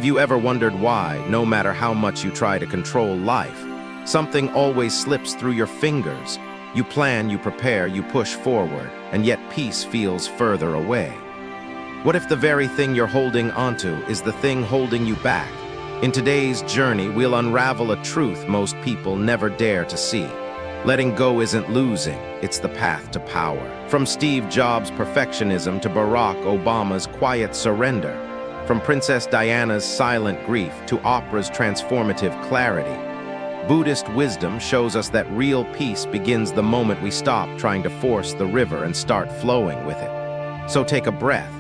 Have you ever wondered why, no matter how much you try to control life, something always slips through your fingers? You plan, you prepare, you push forward, and yet peace feels further away. What if the very thing you're holding onto is the thing holding you back? In today's journey, we'll unravel a truth most people never dare to see. Letting go isn't losing, it's the path to power. From Steve Jobs' perfectionism to Barack Obama's quiet surrender, from Princess Diana's silent grief to opera's transformative clarity, Buddhist wisdom shows us that real peace begins the moment we stop trying to force the river and start flowing with it. So take a breath.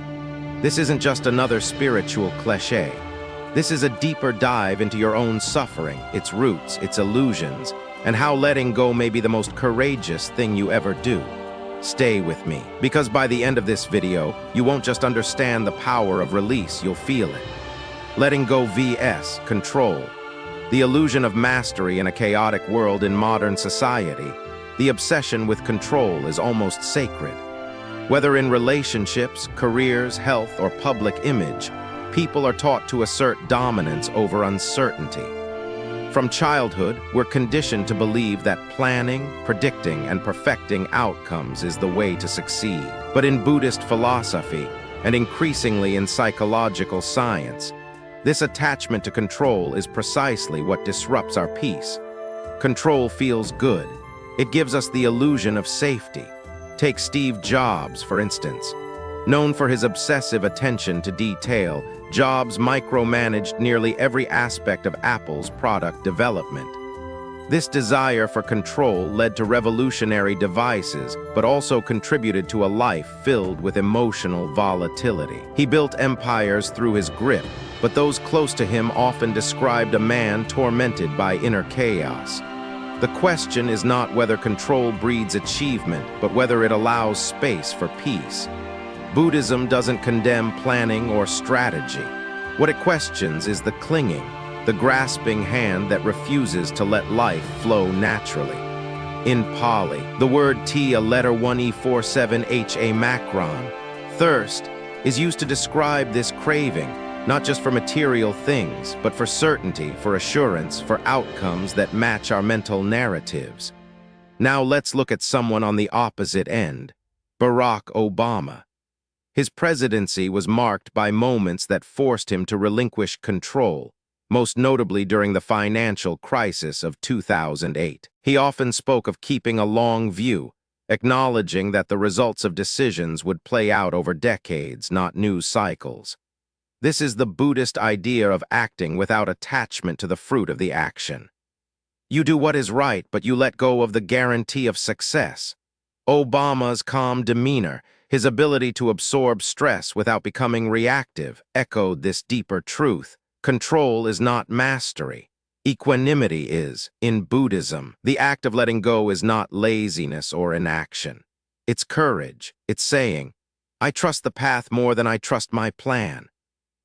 This isn't just another spiritual cliché. This is a deeper dive into your own suffering, its roots, its illusions, and how letting go may be the most courageous thing you ever do. Stay with me, because by the end of this video, you won't just understand the power of release, you'll feel it. Letting go vs. control. The illusion of mastery in a chaotic world in modern society, the obsession with control is almost sacred. Whether in relationships, careers, health, or public image, people are taught to assert dominance over uncertainty. From childhood, we're conditioned to believe that planning, predicting, and perfecting outcomes is the way to succeed. But in Buddhist philosophy, and increasingly in psychological science, this attachment to control is precisely what disrupts our peace. Control feels good. It gives us the illusion of safety. Take Steve Jobs, for instance. Known for his obsessive attention to detail, Jobs micromanaged nearly every aspect of Apple's product development. This desire for control led to revolutionary devices, but also contributed to a life filled with emotional volatility. He built empires through his grip, but those close to him often described a man tormented by inner chaos. The question is not whether control breeds achievement, but whether it allows space for peace. Buddhism doesn't condemn planning or strategy. What it questions is the clinging, the grasping hand that refuses to let life flow naturally. In Pali, the word T, a letter 1E47HA macron, thirst, is used to describe this craving, not just for material things, but for certainty, for assurance, for outcomes that match our mental narratives. Now let's look at someone on the opposite end, Barack Obama. His presidency was marked by moments that forced him to relinquish control, most notably during the financial crisis of 2008. He often spoke of keeping a long view, acknowledging that the results of decisions would play out over decades, not news cycles. This is the Buddhist idea of acting without attachment to the fruit of the action. You do what is right, but you let go of the guarantee of success. Obama's calm demeanor, his ability to absorb stress without becoming reactive, echoed this deeper truth. Control is not mastery. Equanimity is. In Buddhism, the act of letting go is not laziness or inaction. It's courage. It's saying, I trust the path more than I trust my plan.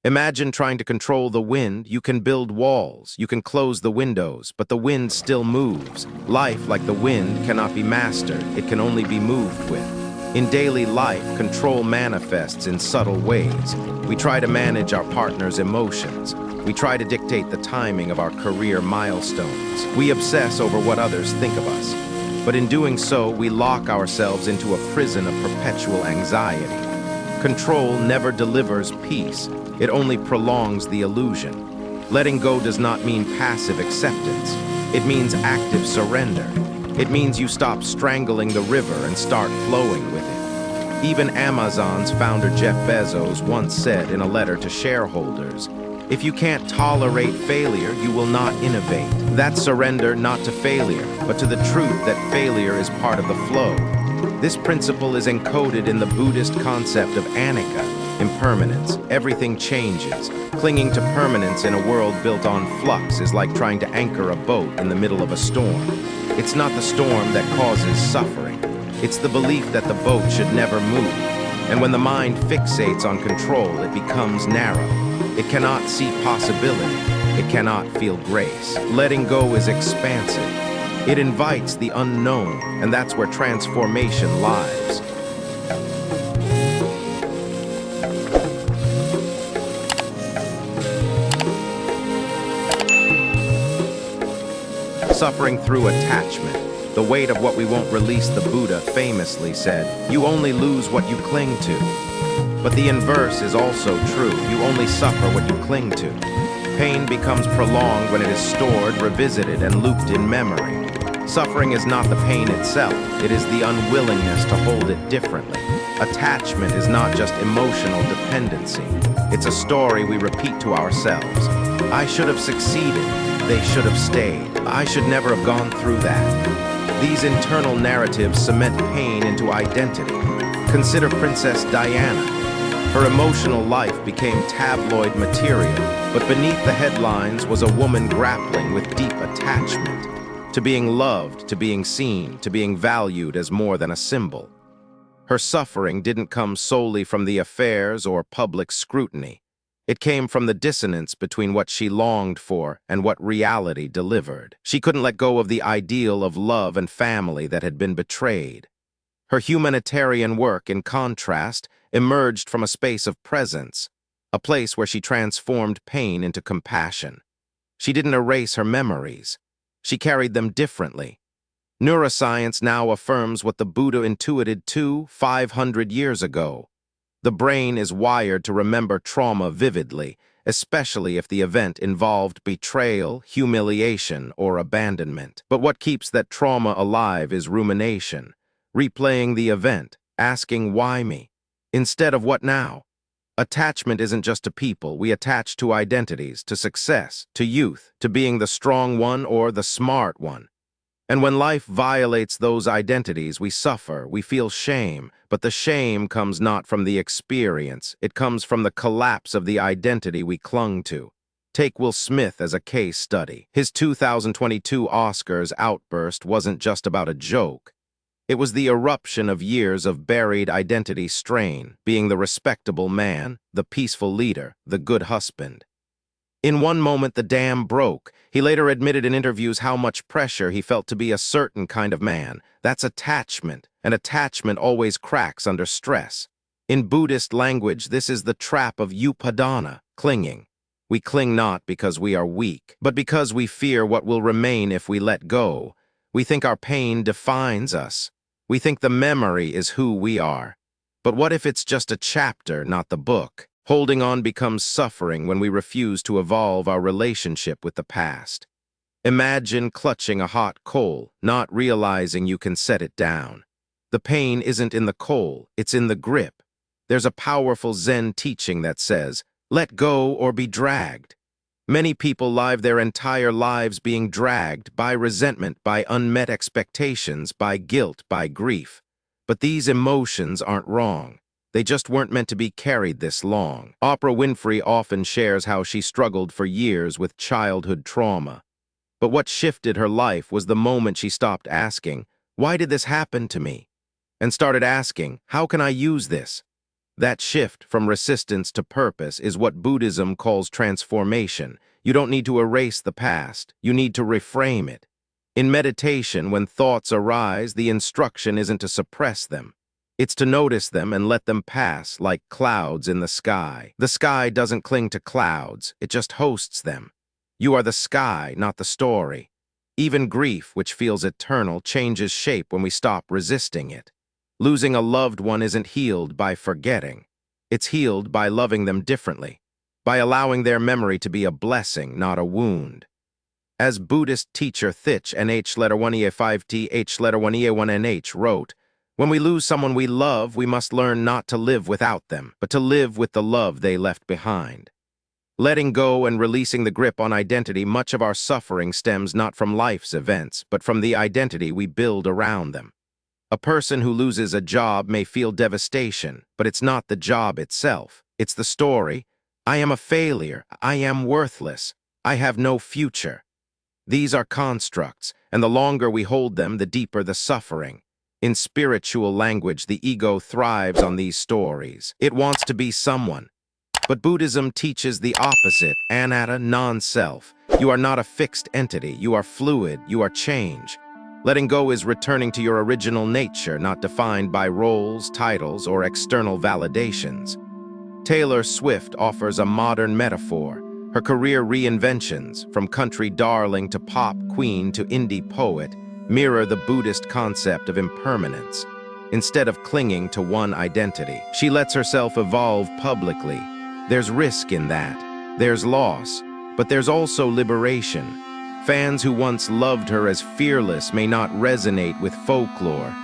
Imagine trying to control the wind. You can build walls, you can close the windows, but the wind still moves. Life, like the wind, cannot be mastered. It can only be moved with. In daily life, control manifests in subtle ways. We try to manage our partner's emotions. We try to dictate the timing of our career milestones. We obsess over what others think of us. But in doing so, we lock ourselves into a prison of perpetual anxiety. Control never delivers peace. It only prolongs the illusion. Letting go does not mean passive acceptance. It means active surrender. It means you stop strangling the river and start flowing with it. Even Amazon's founder Jeff Bezos once said in a letter to shareholders, if you can't tolerate failure, you will not innovate. That's surrender not to failure, but to the truth that failure is part of the flow. This principle is encoded in the Buddhist concept of anicca, impermanence. Everything changes. Clinging to permanence in a world built on flux is like trying to anchor a boat in the middle of a storm. It's not the storm that causes suffering. It's the belief that the boat should never move. And when the mind fixates on control, it becomes narrow. It cannot see possibility. It cannot feel grace. Letting go is expansive. It invites the unknown, and that's where transformation lies. suffering through attachment, the weight of what we won't release. The Buddha famously said, "You only lose what you cling to." But the inverse is also true. You only suffer what you cling to. Pain becomes prolonged when it is stored, revisited, and looped in memory. Suffering is not the pain itself, it is the unwillingness to hold it differently. Attachment is not just emotional dependency. It's a story we repeat to ourselves. I should have succeeded. They should have stayed. I should never have gone through that. These internal narratives cement pain into identity. Consider Princess Diana. Her emotional life became tabloid material, but beneath the headlines was a woman grappling with deep attachment. To being loved, to being seen, to being valued as more than a symbol. Her suffering didn't come solely from the affairs or public scrutiny. It came from the dissonance between what she longed for and what reality delivered. She couldn't let go of the ideal of love and family that had been betrayed. Her humanitarian work, in contrast, emerged from a space of presence, a place where she transformed pain into compassion. She didn't erase her memories. She carried them differently. Neuroscience now affirms what the Buddha intuited 500 years ago. The brain is wired to remember trauma vividly, especially if the event involved betrayal, humiliation, or abandonment. But what keeps that trauma alive is rumination, replaying the event, asking why me, instead of what now. Attachment isn't just to people. We attach to identities, to success, to youth, to being the strong one or the smart one. And when life violates those identities, we suffer, we feel shame, but the shame comes not from the experience, it comes from the collapse of the identity we clung to. Take Will Smith as a case study. His 2022 Oscars outburst wasn't just about a joke. It was the eruption of years of buried identity strain, being the respectable man, the peaceful leader, the good husband. In one moment, the dam broke. He later admitted in interviews how much pressure he felt to be a certain kind of man. That's attachment, and attachment always cracks under stress. In Buddhist language, this is the trap of upadana, clinging. We cling not because we are weak, but because we fear what will remain if we let go. We think our pain defines us. We think the memory is who we are. But what if it's just a chapter, not the book? Holding on becomes suffering when we refuse to evolve our relationship with the past. Imagine clutching a hot coal, not realizing you can set it down. The pain isn't in the coal, it's in the grip. There's a powerful Zen teaching that says, let go or be dragged. Many people live their entire lives being dragged by resentment, by unmet expectations, by guilt, by grief. But these emotions aren't wrong. They just weren't meant to be carried this long. Oprah Winfrey often shares how she struggled for years with childhood trauma. But what shifted her life was the moment she stopped asking, why did this happen to me? And started asking, how can I use this? That shift from resistance to purpose is what Buddhism calls transformation. You don't need to erase the past, you need to reframe it. In meditation, when thoughts arise, the instruction isn't to suppress them. It's to notice them and let them pass like clouds in the sky. The sky doesn't cling to clouds, it just hosts them. You are the sky, not the story. Even grief, which feels eternal, changes shape when we stop resisting it. Losing a loved one isn't healed by forgetting. It's healed by loving them differently, by allowing their memory to be a blessing, not a wound. As Buddhist teacher Thich Nhat wrote, when we lose someone we love, we must learn not to live without them, but to live with the love they left behind. Letting go and releasing the grip on identity, much of our suffering stems not from life's events, but from the identity we build around them. A person who loses a job may feel devastation, but it's not the job itself. It's the story. I am a failure. I am worthless. I have no future. These are constructs, and the longer we hold them, the deeper the suffering. In spiritual language, the ego thrives on these stories. It wants to be someone. But Buddhism teaches the opposite, anatta, non-self. You are not a fixed entity. You are fluid. You are change. Letting go is returning to your original nature, not defined by roles, titles, or external validations. Taylor Swift offers a modern metaphor. Her career reinventions, from country darling to pop queen to indie poet, mirror the Buddhist concept of impermanence. Instead of clinging to one identity, she lets herself evolve publicly. There's risk in that. There's loss. But there's also liberation. Fans who once loved her as fearless may not resonate with folklore.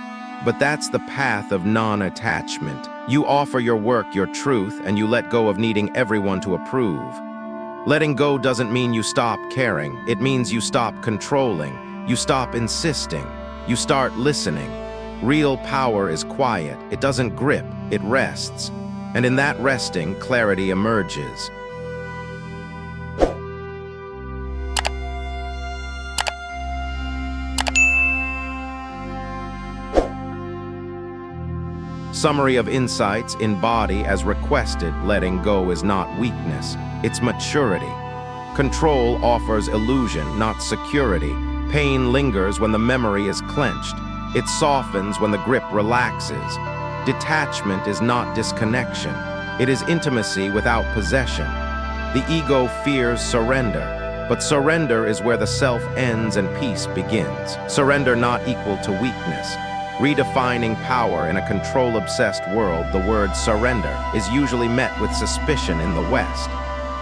But that's the path of non-attachment. You offer your work, your truth, and you let go of needing everyone to approve. Letting go doesn't mean you stop caring. It means you stop controlling. You stop insisting. You start listening. Real power is quiet. It doesn't grip. It rests. And in that resting, clarity emerges. Summary of insights: embody as requested. Letting go is not weakness, it's maturity. Control offers illusion, not security. Pain lingers when the memory is clenched. It softens when the grip relaxes. Detachment is not disconnection. It is intimacy without possession. The ego fears surrender, but surrender is where the self ends and peace begins. Surrender not equal to weakness. Redefining power in a control-obsessed world, the word surrender is usually met with suspicion in the West.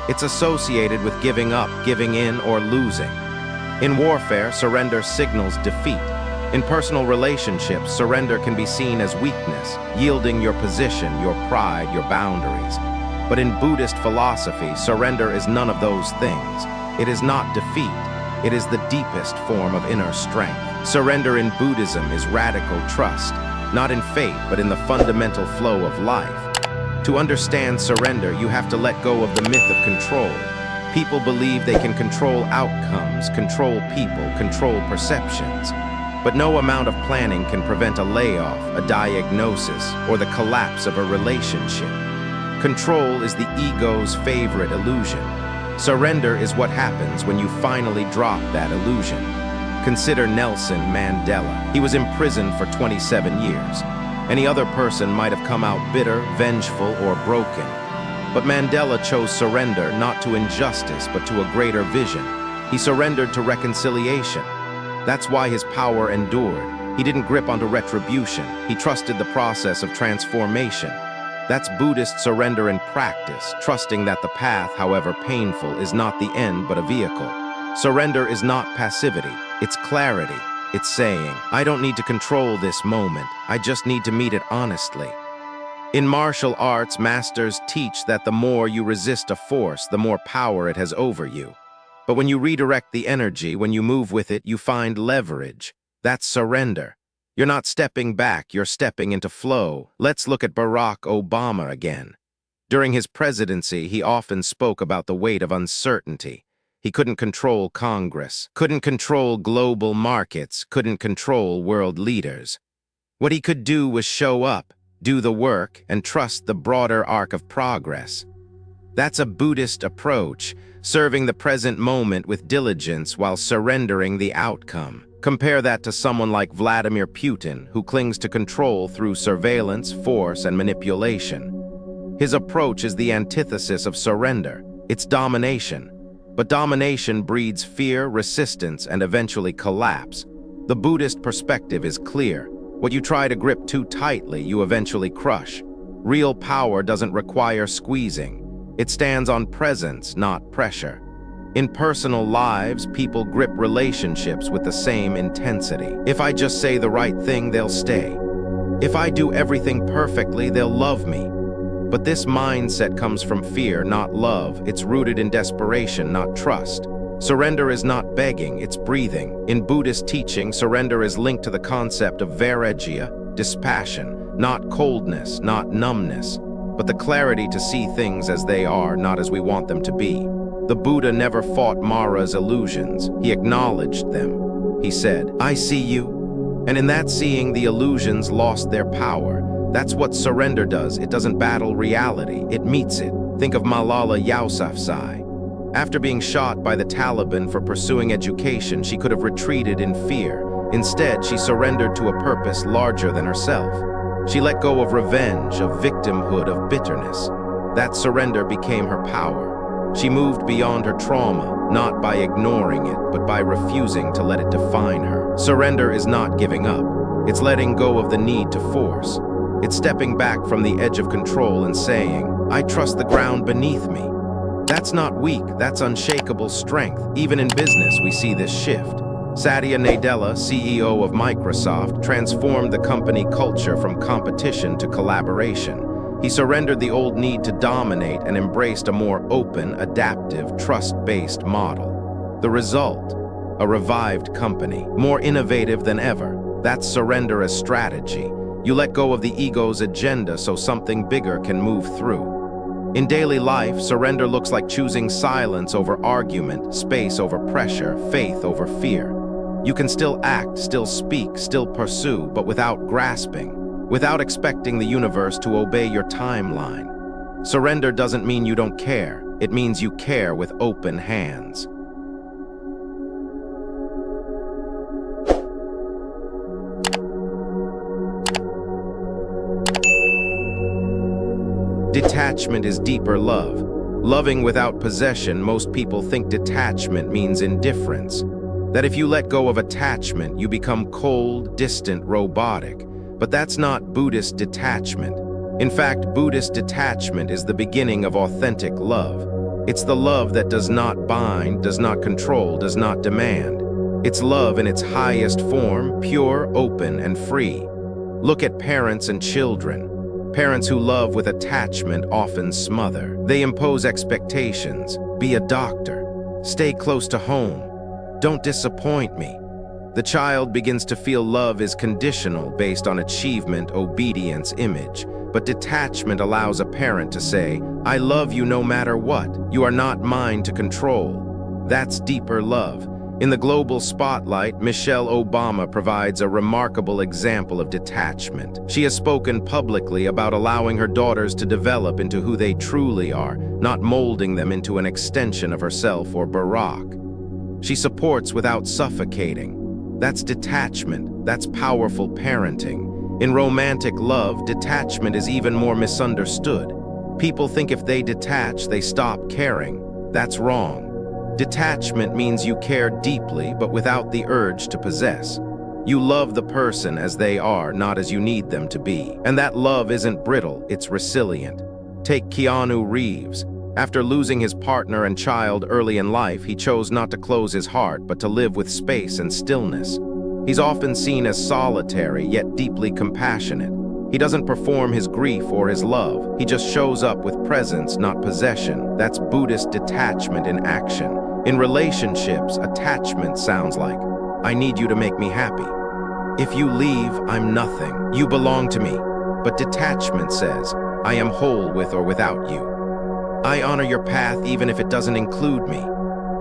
It's associated with giving up, giving in, or losing. In warfare, surrender signals defeat. In personal relationships, surrender can be seen as weakness, yielding your position, your pride, your boundaries. But in Buddhist philosophy, surrender is none of those things. It is not defeat. It is the deepest form of inner strength. Surrender in Buddhism is radical trust, not in fate, but in the fundamental flow of life. To understand surrender, you have to let go of the myth of control. People believe they can control outcomes, control people, control perceptions. But no amount of planning can prevent a layoff, a diagnosis, or the collapse of a relationship. Control is the ego's favorite illusion. Surrender is what happens when you finally drop that illusion. Consider Nelson Mandela. He was imprisoned for 27 years. Any other person might have come out bitter, vengeful, or broken. But Mandela chose surrender not to injustice, but to a greater vision. He surrendered to reconciliation. That's why his power endured. He didn't grip onto retribution. He trusted the process of transformation. That's Buddhist surrender in practice, trusting that the path, however painful, is not the end but a vehicle. Surrender is not passivity, it's clarity. It's saying, I don't need to control this moment, I just need to meet it honestly. In martial arts, masters teach that the more you resist a force, the more power it has over you. But when you redirect the energy, when you move with it, you find leverage. That's surrender. You're not stepping back, you're stepping into flow. Let's look at Barack Obama again. During his presidency, he often spoke about the weight of uncertainty. He couldn't control Congress, couldn't control global markets, couldn't control world leaders. What he could do was show up, do the work, and trust the broader arc of progress. That's a Buddhist approach, serving the present moment with diligence while surrendering the outcome. Compare that to someone like Vladimir Putin, who clings to control through surveillance, force, and manipulation. His approach is the antithesis of surrender. It's domination. But domination breeds fear, resistance, and eventually collapse. The Buddhist perspective is clear. What you try to grip too tightly, you eventually crush. Real power doesn't require squeezing. It stands on presence, not pressure. In personal lives, people grip relationships with the same intensity. If I just say the right thing, they'll stay. If I do everything perfectly, they'll love me. But this mindset comes from fear, not love. It's rooted in desperation, not trust. Surrender is not begging, it's breathing. In Buddhist teaching, surrender is linked to the concept of vairagya, dispassion, not coldness, not numbness, but the clarity to see things as they are, not as we want them to be. The Buddha never fought Mara's illusions. He acknowledged them. He said, I see you. And in that seeing, the illusions lost their power. That's what surrender does. It doesn't battle reality. It meets it. Think of Malala Yousafzai. After being shot by the Taliban for pursuing education, she could have retreated in fear. Instead, she surrendered to a purpose larger than herself. She let go of revenge, of victimhood, of bitterness. That surrender became her power. She moved beyond her trauma, not by ignoring it, but by refusing to let it define her. Surrender is not giving up. It's letting go of the need to force. It's stepping back from the edge of control and saying, I trust the ground beneath me. That's not weak, that's unshakable strength. Even in business, we see this shift. Satya Nadella, CEO of Microsoft, transformed the company culture from competition to collaboration. He surrendered the old need to dominate and embraced a more open, adaptive, trust-based model. The result? A revived company, more innovative than ever. That's surrender as strategy. You let go of the ego's agenda so something bigger can move through. In daily life, surrender looks like choosing silence over argument, space over pressure, faith over fear. You can still act, still speak, still pursue, but without grasping, without expecting the universe to obey your timeline. Surrender doesn't mean you don't care. It means you care with open hands. Detachment is deeper love. Loving without possession, most people think detachment means indifference. That if you let go of attachment, you become cold, distant, robotic. But that's not Buddhist detachment. In fact, Buddhist detachment is the beginning of authentic love. It's the love that does not bind, does not control, does not demand. It's love in its highest form, pure, open, and free. Look at parents and children. Parents who love with attachment often smother. They impose expectations. Be a doctor. Stay close to home. Don't disappoint me. The child begins to feel love is conditional based on achievement, obedience, image. But detachment allows a parent to say, I love you no matter what. You are not mine to control. That's deeper love. In the global spotlight, Michelle Obama provides a remarkable example of detachment. She has spoken publicly about allowing her daughters to develop into who they truly are, not molding them into an extension of herself or Barack. She supports without suffocating. That's detachment. That's powerful parenting. In romantic love, detachment is even more misunderstood. People think if they detach, they stop caring. That's wrong. Detachment means you care deeply, but without the urge to possess. You love the person as they are, not as you need them to be. And that love isn't brittle, it's resilient. Take Keanu Reeves. After losing his partner and child early in life, he chose not to close his heart, but to live with space and stillness. He's often seen as solitary, yet deeply compassionate. He doesn't perform his grief or his love. He just shows up with presence, not possession. That's Buddhist detachment in action. In relationships, attachment sounds like, I need you to make me happy. If you leave, I'm nothing. You belong to me. But detachment says, I am whole with or without you. I honor your path even if it doesn't include me.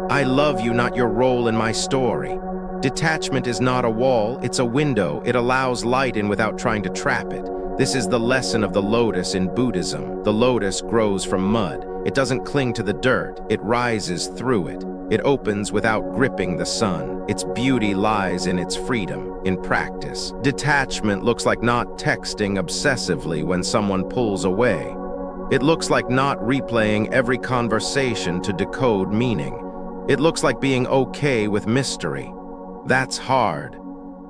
I love you, not your role in my story. Detachment is not a wall, it's a window. It allows light in without trying to trap it. This is the lesson of the lotus in Buddhism. The lotus grows from mud. It doesn't cling to the dirt, it rises through it. It opens without gripping the sun. Its beauty lies in its freedom, in practice. Detachment looks like not texting obsessively when someone pulls away. It looks like not replaying every conversation to decode meaning. It looks like being okay with mystery. That's hard,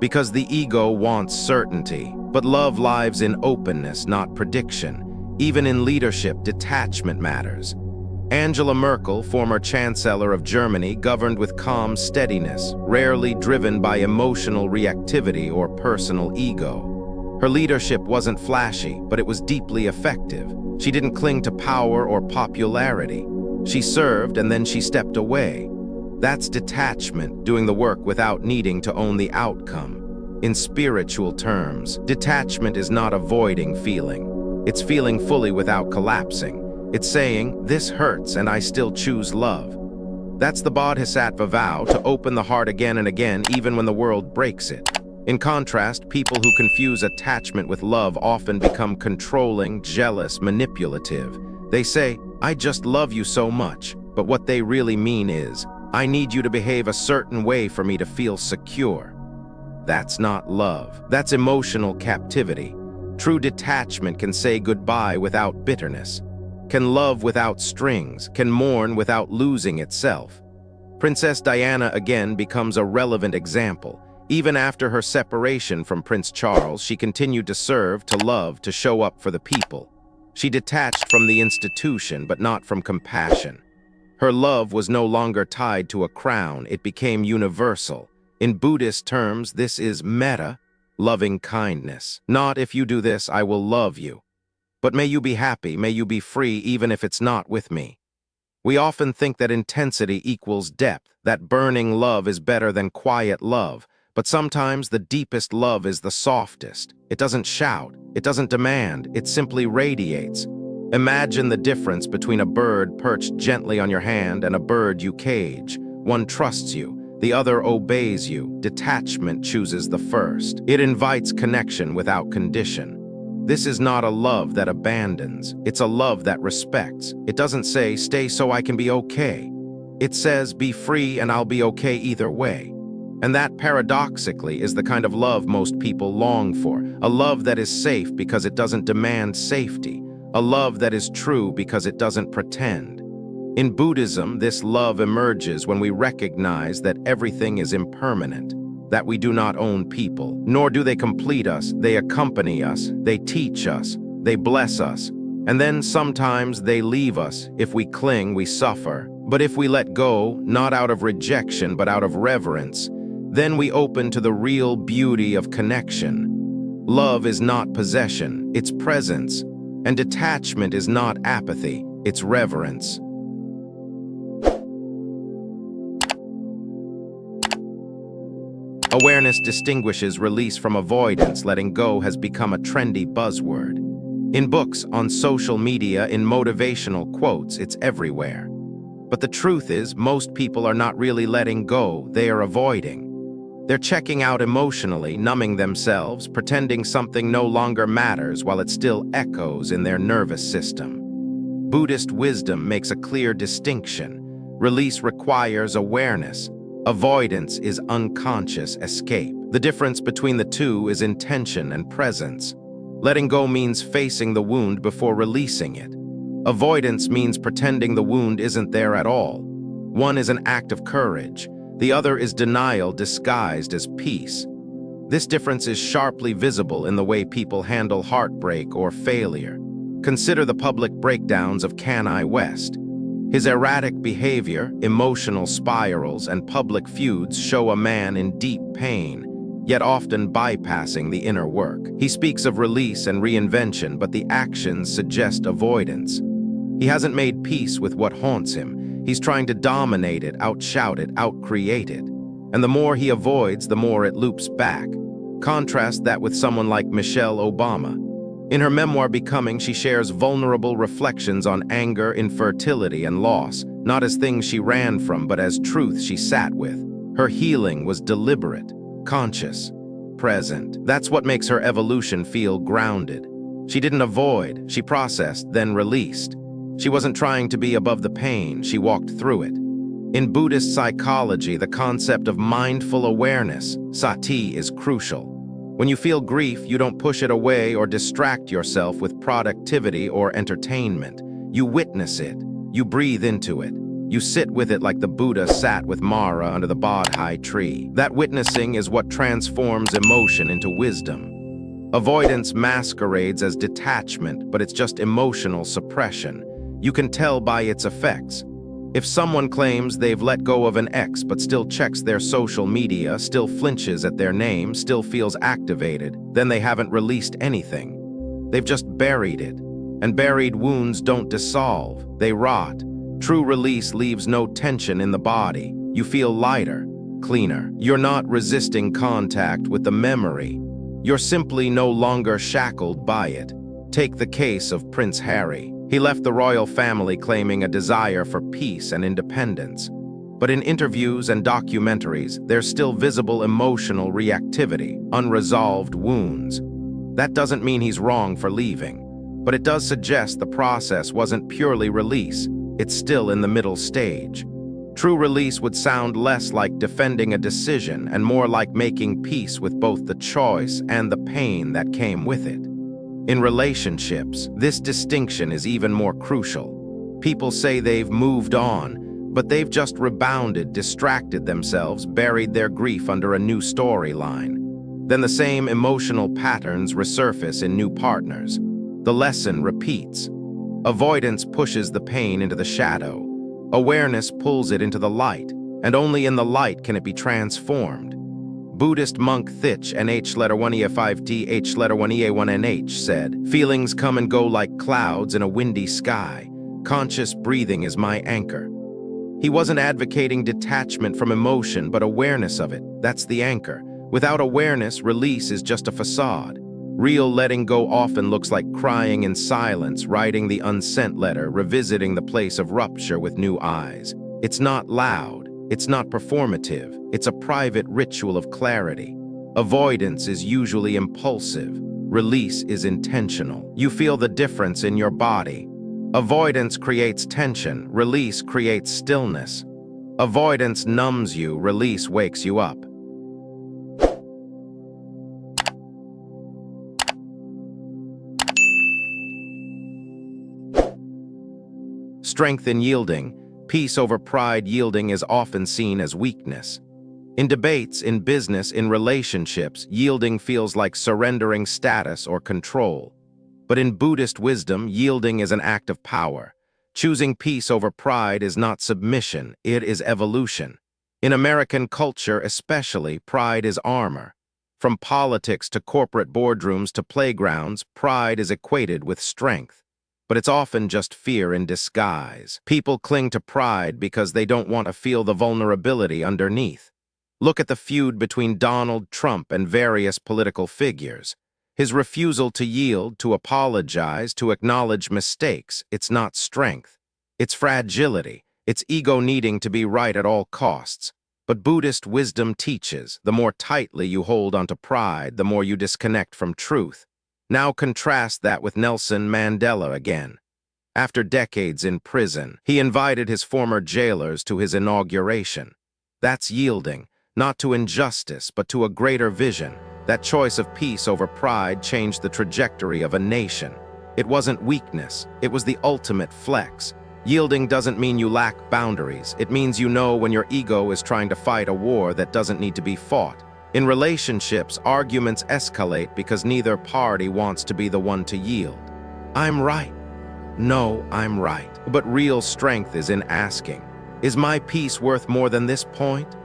because the ego wants certainty. But love lives in openness, not prediction. Even in leadership, detachment matters. Angela Merkel, former Chancellor of Germany, governed with calm steadiness, rarely driven by emotional reactivity or personal ego. Her leadership wasn't flashy, but it was deeply effective. She didn't cling to power or popularity. She served and then she stepped away. That's detachment, doing the work without needing to own the outcome. In spiritual terms, detachment is not avoiding feeling. It's feeling fully without collapsing. It's saying, this hurts and I still choose love. That's the Bodhisattva vow, to open the heart again and again, even when the world breaks it. In contrast, people who confuse attachment with love often become controlling, jealous, manipulative. They say, I just love you so much, but what they really mean is, I need you to behave a certain way for me to feel secure. That's not love. That's emotional captivity. True detachment can say goodbye without bitterness, can love without strings, can mourn without losing itself. Princess Diana again becomes a relevant example. Even after her separation from Prince Charles, she continued to serve, to love, to show up for the people. She detached from the institution, but not from compassion. Her love was no longer tied to a crown, it became universal. In Buddhist terms, this is metta, loving kindness. Not if you do this, I will love you. But may you be happy, may you be free, even if it's not with me. We often think that intensity equals depth, that burning love is better than quiet love. But sometimes the deepest love is the softest. It doesn't shout, it doesn't demand, it simply radiates. Imagine the difference between a bird perched gently on your hand and a bird you cage. One trusts you, the other obeys you. Detachment chooses the first. It invites connection without condition. This is not a love that abandons, it's a love that respects. It doesn't say, stay so I can be okay. It says, be free and I'll be okay either way. And that, paradoxically, is the kind of love most people long for. A love that is safe because it doesn't demand safety. A love that is true because it doesn't pretend. In Buddhism, this love emerges when we recognize that everything is impermanent, that we do not own people, nor do they complete us. They accompany us, they teach us, they bless us, and then sometimes they leave us. If we cling, we suffer. But if we let go, not out of rejection, but out of reverence, then we open to the real beauty of connection. Love is not possession, it's presence. And detachment is not apathy, it's reverence. Awareness distinguishes release from avoidance. Letting go has become a trendy buzzword. In books, on social media, in motivational quotes, it's everywhere. But the truth is, most people are not really letting go, they are avoiding. They're checking out emotionally, numbing themselves, pretending something no longer matters while it still echoes in their nervous system. Buddhist wisdom makes a clear distinction. Release requires awareness. Avoidance is unconscious escape. The difference between the two is intention and presence. Letting go means facing the wound before releasing it. Avoidance means pretending the wound isn't there at all. One is an act of courage. The other is denial disguised as peace. This difference is sharply visible in the way people handle heartbreak or failure. Consider the public breakdowns of Kanye West. His erratic behavior, emotional spirals, and public feuds show a man in deep pain, yet often bypassing the inner work. He speaks of release and reinvention, but the actions suggest avoidance. He hasn't made peace with what haunts him. He's trying to dominate it, outshout it, outcreate it. And the more he avoids, the more it loops back. Contrast that with someone like Michelle Obama. In her memoir Becoming, she shares vulnerable reflections on anger, infertility, and loss, not as things she ran from, but as truth she sat with. Her healing was deliberate, conscious, present. That's what makes her evolution feel grounded. She didn't avoid, she processed, then released. She wasn't trying to be above the pain, she walked through it. In Buddhist psychology, the concept of mindful awareness, sati, is crucial. When you feel grief, you don't push it away or distract yourself with productivity or entertainment. You witness it, you breathe into it. You sit with it like the Buddha sat with Mara under the Bodhi tree. That witnessing is what transforms emotion into wisdom. Avoidance masquerades as detachment, but it's just emotional suppression. You can tell by its effects. If someone claims they've let go of an ex but still checks their social media, still flinches at their name, still feels activated, then they haven't released anything. They've just buried it. And buried wounds don't dissolve, they rot. True release leaves no tension in the body. You feel lighter, cleaner. You're not resisting contact with the memory. You're simply no longer shackled by it. Take the case of Prince Harry. He left the royal family claiming a desire for peace and independence. But in interviews and documentaries, there's still visible emotional reactivity, unresolved wounds. That doesn't mean he's wrong for leaving, but it does suggest the process wasn't purely release. It's still in the middle stage. True release would sound less like defending a decision and more like making peace with both the choice and the pain that came with it. In relationships, this distinction is even more crucial. People say they've moved on, but they've just rebounded, distracted themselves, buried their grief under a new storyline. Then the same emotional patterns resurface in new partners. The lesson repeats. Avoidance pushes the pain into the shadow. Awareness pulls it into the light, and only in the light can it be transformed. Buddhist monk Thich NH1E5TH1E1NH said, "Feelings come and go like clouds in a windy sky. Conscious breathing is my anchor." He wasn't advocating detachment from emotion, but awareness of it. That's the anchor. Without awareness, release is just a facade. Real letting go often looks like crying in silence, writing the unsent letter, revisiting the place of rupture with new eyes. It's not loud, it's not performative, it's a private ritual of clarity. Avoidance is usually impulsive, release is intentional. You feel the difference in your body. Avoidance creates tension, release creates stillness. Avoidance numbs you, release wakes you up. Strength in yielding. Peace over pride. Yielding is often seen as weakness. In debates, in business, in relationships, yielding feels like surrendering status or control. But in Buddhist wisdom, yielding is an act of power. Choosing peace over pride is not submission, it is evolution. In American culture especially, pride is armor. From politics to corporate boardrooms to playgrounds, pride is equated with strength. But it's often just fear in disguise. People cling to pride because they don't want to feel the vulnerability underneath. Look at the feud between Donald Trump and various political figures. His refusal to yield, to apologize, to acknowledge mistakes, it's not strength. It's fragility. It's ego needing to be right at all costs. But Buddhist wisdom teaches, the more tightly you hold onto pride, the more you disconnect from truth. Now contrast that with Nelson Mandela again. After decades in prison, he invited his former jailers to his inauguration. That's yielding, not to injustice, but to a greater vision. That choice of peace over pride changed the trajectory of a nation. It wasn't weakness, it was the ultimate flex. Yielding doesn't mean you lack boundaries. It means you know when your ego is trying to fight a war that doesn't need to be fought. In relationships, arguments escalate because neither party wants to be the one to yield. I'm right. No, I'm right. But real strength is in asking, is my peace worth more than this point?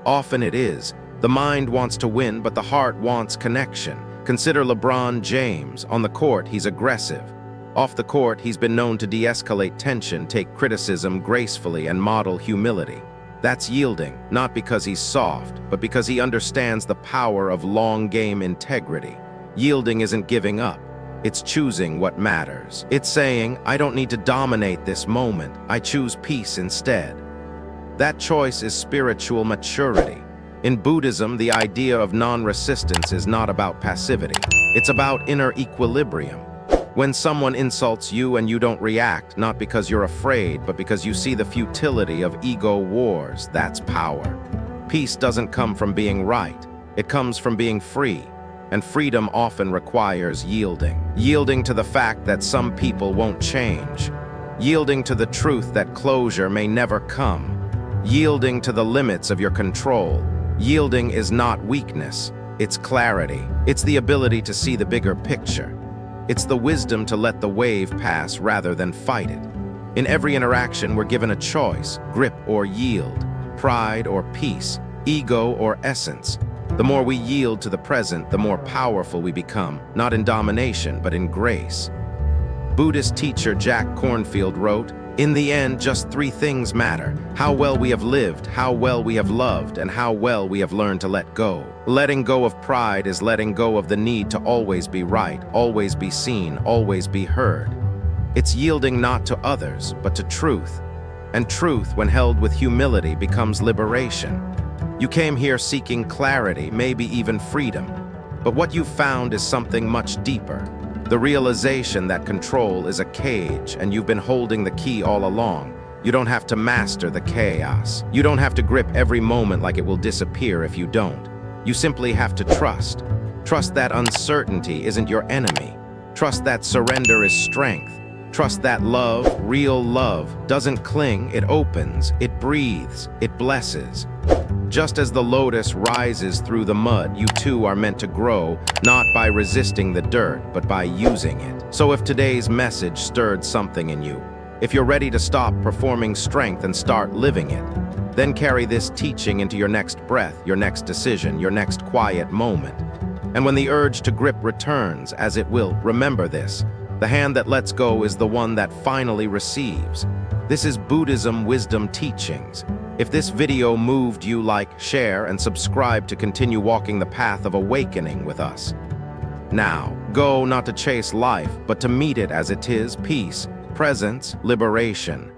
Often it is. The mind wants to win, but the heart wants connection. Consider LeBron James. On the court, he's aggressive. Off the court, he's been known to de-escalate tension, take criticism gracefully, and model humility. That's yielding, not because he's soft, but because he understands the power of long-game integrity. Yielding isn't giving up. It's choosing what matters. It's saying, I don't need to dominate this moment. I choose peace instead. That choice is spiritual maturity. In Buddhism, the idea of non-resistance is not about passivity. It's about inner equilibrium. When someone insults you and you don't react, not because you're afraid, but because you see the futility of ego wars, that's power. Peace doesn't come from being right. It comes from being free. And freedom often requires yielding. Yielding to the fact that some people won't change. Yielding to the truth that closure may never come. Yielding to the limits of your control. Yielding is not weakness. It's clarity. It's the ability to see the bigger picture. It's the wisdom to let the wave pass rather than fight it. In every interaction, we're given a choice, grip or yield, pride or peace, ego or essence. The more we yield to the present, the more powerful we become, not in domination, but in grace. Buddhist teacher Jack Kornfield wrote, "In the end, just three things matter: how well we have lived, how well we have loved, and how well we have learned to let go." Letting go of pride is letting go of the need to always be right, always be seen, always be heard. It's yielding not to others, but to truth. And truth, when held with humility, becomes liberation. You came here seeking clarity, maybe even freedom. But what you found is something much deeper. The realization that control is a cage and you've been holding the key all along. You don't have to master the chaos. You don't have to grip every moment like it will disappear if you don't. You simply have to trust. Trust that uncertainty isn't your enemy. Trust that surrender is strength. Trust that love, real love, doesn't cling, it opens, it breathes, it blesses. Just as the lotus rises through the mud, you too are meant to grow, not by resisting the dirt, but by using it. So if today's message stirred something in you, if you're ready to stop performing strength and start living it, then carry this teaching into your next breath, your next decision, your next quiet moment. And when the urge to grip returns, as it will, remember this: the hand that lets go is the one that finally receives. This is Buddhism wisdom teachings. If this video moved you, like, share, and subscribe to continue walking the path of awakening with us. Now, go not to chase life, but to meet it as it is: peace, presence, liberation.